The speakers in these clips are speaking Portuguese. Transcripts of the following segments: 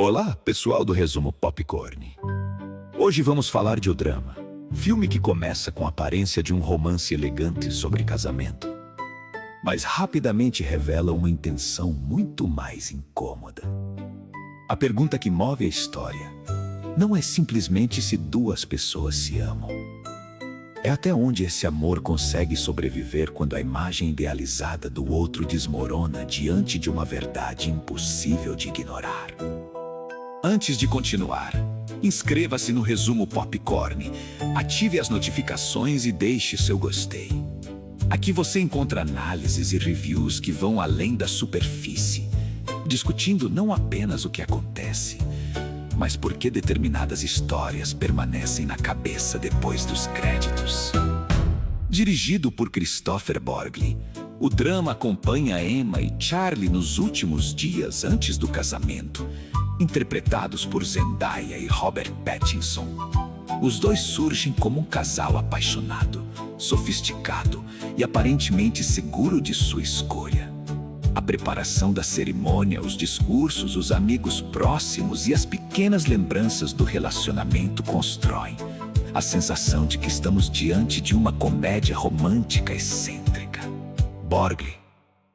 Olá, pessoal do Resumo Popcorn. Hoje vamos falar de O Drama, filme que começa com a aparência de um romance elegante sobre casamento, mas rapidamente revela uma intenção muito mais incômoda. A pergunta que move a história não é simplesmente se duas pessoas se amam. É até onde esse amor consegue sobreviver quando a imagem idealizada do outro desmorona diante de uma verdade impossível de ignorar. Antes de continuar, inscreva-se no Resumo Popcorn, ative as notificações e deixe seu gostei. Aqui você encontra análises e reviews que vão além da superfície, discutindo não apenas o que acontece, mas por que determinadas histórias permanecem na cabeça depois dos créditos. Dirigido por Christopher Borgli, o drama acompanha Emma e Charlie nos últimos dias antes do casamento, interpretados por Zendaya e Robert Pattinson. Os dois surgem como um casal apaixonado, sofisticado e aparentemente seguro de sua escolha. A preparação da cerimônia, os discursos, os amigos próximos e as pequenas lembranças do relacionamento constroem a sensação de que estamos diante de uma comédia romântica excêntrica. Borgli,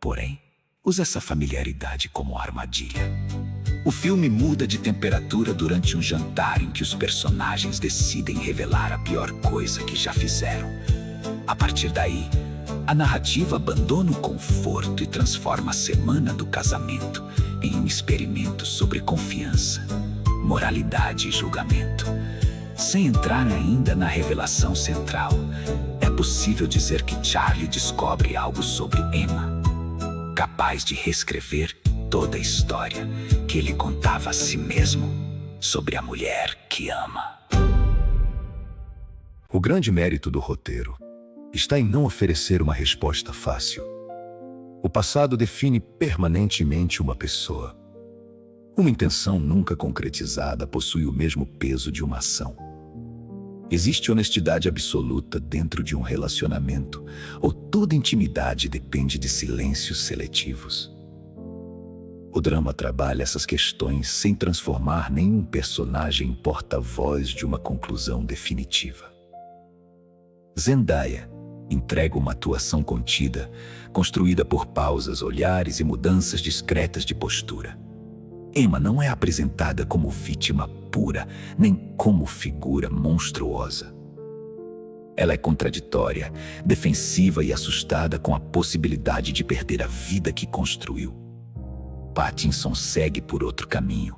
porém, usa essa familiaridade como armadilha. O filme muda de temperatura durante um jantar em que os personagens decidem revelar a pior coisa que já fizeram. A partir daí, a narrativa abandona o conforto e transforma a semana do casamento em um experimento sobre confiança, moralidade e julgamento. Sem entrar ainda na revelação central, é possível dizer que Charlie descobre algo sobre Emma, capaz de reescrever toda a história que ele contava a si mesmo sobre a mulher que ama. O grande mérito do roteiro está em não oferecer uma resposta fácil. O passado define permanentemente uma pessoa. Uma intenção nunca concretizada possui o mesmo peso de uma ação. Existe honestidade absoluta dentro de um relacionamento, ou toda intimidade depende de silêncios seletivos? O drama trabalha essas questões sem transformar nenhum personagem em porta-voz de uma conclusão definitiva. Zendaya entrega uma atuação contida, construída por pausas, olhares e mudanças discretas de postura. Emma não é apresentada como vítima pura, nem como figura monstruosa. Ela é contraditória, defensiva e assustada com a possibilidade de perder a vida que construiu. Pattinson segue por outro caminho,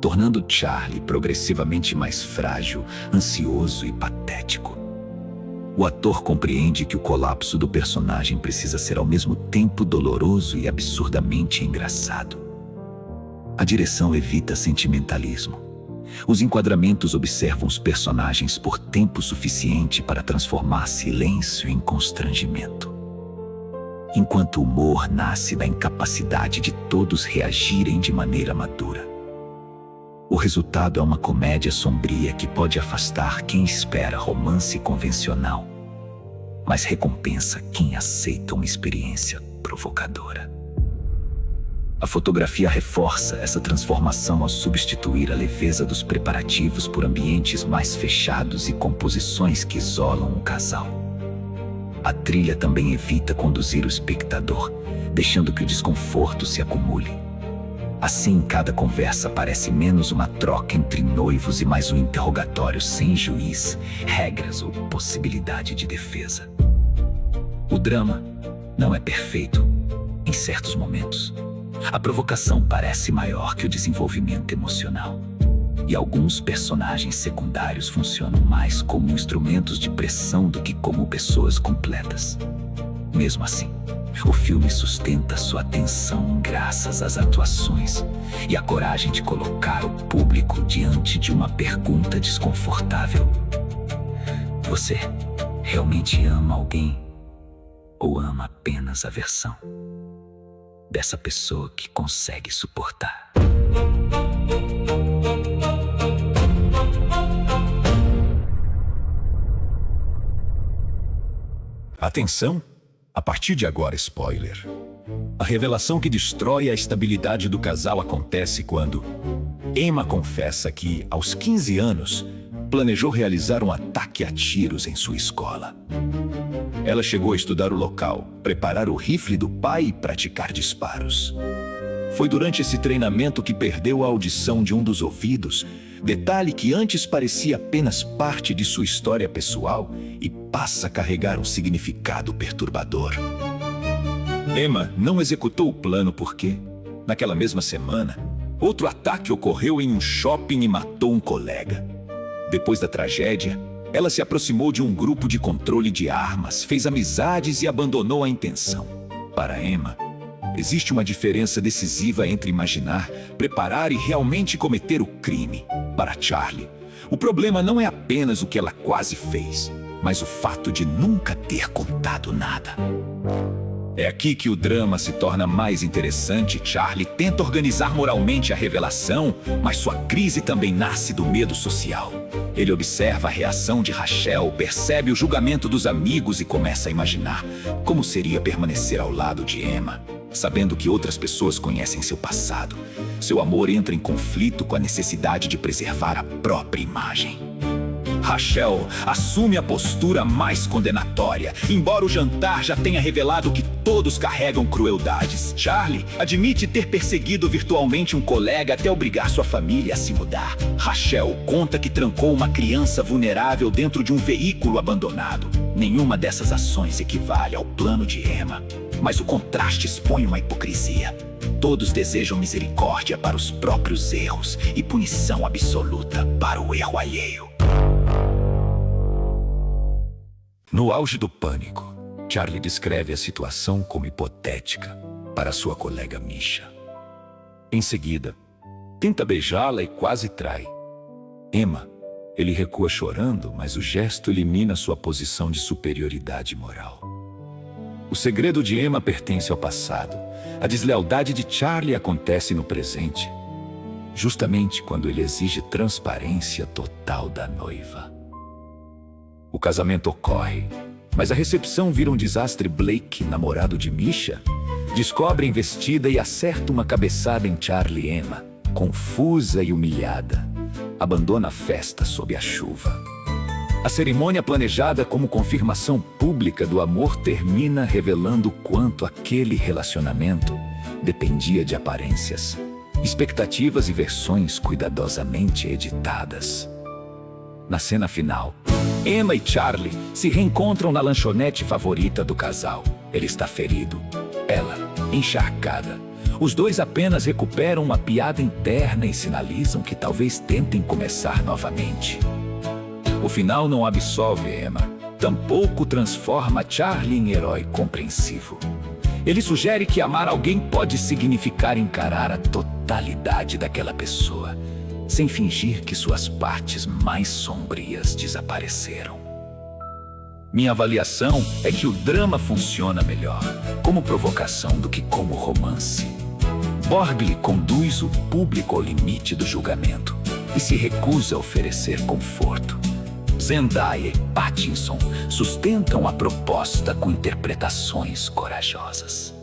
tornando Charlie progressivamente mais frágil, ansioso e patético. O ator compreende que o colapso do personagem precisa ser ao mesmo tempo doloroso e absurdamente engraçado. A direção evita sentimentalismo. Os enquadramentos observam os personagens por tempo suficiente para transformar silêncio em constrangimento. Enquanto o humor nasce da incapacidade de todos reagirem de maneira madura. O resultado é uma comédia sombria que pode afastar quem espera romance convencional, mas recompensa quem aceita uma experiência provocadora. A fotografia reforça essa transformação ao substituir a leveza dos preparativos por ambientes mais fechados e composições que isolam o casal. A trilha também evita conduzir o espectador, deixando que o desconforto se acumule. Assim, cada conversa parece menos uma troca entre noivos e mais um interrogatório sem juiz, regras ou possibilidade de defesa. O drama não é perfeito em certos momentos. A provocação parece maior que o desenvolvimento emocional. E alguns personagens secundários funcionam mais como instrumentos de pressão do que como pessoas completas. Mesmo assim, o filme sustenta sua atenção graças às atuações e à coragem de colocar o público diante de uma pergunta desconfortável. Você realmente ama alguém? Ou ama apenas a versão dessa pessoa que consegue suportar? Atenção! A partir de agora, spoiler. A revelação que destrói a estabilidade do casal acontece quando Emma confessa que, aos 15 anos, planejou realizar um ataque a tiros em sua escola. Ela chegou a estudar o local, preparar o rifle do pai e praticar disparos. Foi durante esse treinamento que perdeu a audição de um dos ouvidos, detalhe que antes parecia apenas parte de sua história pessoal e passa a carregar um significado perturbador. Emma não executou o plano porque, naquela mesma semana, outro ataque ocorreu em um shopping e matou um colega. Depois da tragédia, ela se aproximou de um grupo de controle de armas, fez amizades e abandonou a intenção. Para Emma, existe uma diferença decisiva entre imaginar, preparar e realmente cometer o crime. Para Charlie, o problema não é apenas o que ela quase fez, mas o fato de nunca ter contado nada. É aqui que o drama se torna mais interessante. Charlie tenta organizar moralmente a revelação, mas sua crise também nasce do medo social. Ele observa a reação de Rachel, percebe o julgamento dos amigos e começa a imaginar como seria permanecer ao lado de Emma, sabendo que outras pessoas conhecem seu passado. Seu amor entra em conflito com a necessidade de preservar a própria imagem. Rachel assume a postura mais condenatória, embora o jantar já tenha revelado que todos carregam crueldades. Charlie admite ter perseguido virtualmente um colega até obrigar sua família a se mudar. Rachel conta que trancou uma criança vulnerável dentro de um veículo abandonado. Nenhuma dessas ações equivale ao plano de Emma, mas o contraste expõe uma hipocrisia. Todos desejam misericórdia para os próprios erros e punição absoluta para o erro alheio. No auge do pânico, Charlie descreve a situação como hipotética para sua colega Misha. Em seguida, tenta beijá-la e quase trai. Emma, ele recua chorando, mas o gesto elimina sua posição de superioridade moral. O segredo de Emma pertence ao passado. A deslealdade de Charlie acontece no presente, justamente quando ele exige transparência total da noiva. O casamento ocorre, mas a recepção vira um desastre. Blake, namorado de Misha, descobre a investida e acerta uma cabeçada em Charlie. Emma, confusa e humilhada, abandona a festa sob a chuva. A cerimônia planejada como confirmação pública do amor termina revelando quanto aquele relacionamento dependia de aparências, expectativas e versões cuidadosamente editadas. Na cena final, Emma e Charlie se reencontram na lanchonete favorita do casal. Ele está ferido, ela encharcada. Os dois apenas recuperam uma piada interna e sinalizam que talvez tentem começar novamente. O final não absolve Emma, tampouco transforma Charlie em herói compreensivo. Ele sugere que amar alguém pode significar encarar a totalidade daquela pessoa, sem fingir que suas partes mais sombrias desapareceram. Minha avaliação é que o drama funciona melhor como provocação do que como romance. Borgley conduz o público ao limite do julgamento e se recusa a oferecer conforto. Zendaya e Pattinson sustentam a proposta com interpretações corajosas.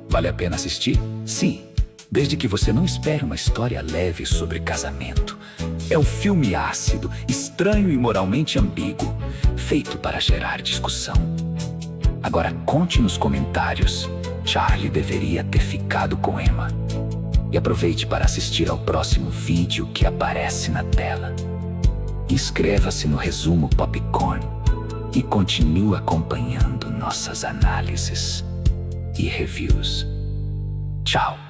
Vale a pena assistir? Sim, desde que você não espere uma história leve sobre casamento. É um filme ácido, estranho e moralmente ambíguo, feito para gerar discussão. Agora conte nos comentários: Charlie deveria ter ficado com Emma. E aproveite para assistir ao próximo vídeo que aparece na tela. Inscreva-se no Resumo Popcorn e continue acompanhando nossas análises e reviews. Tchau!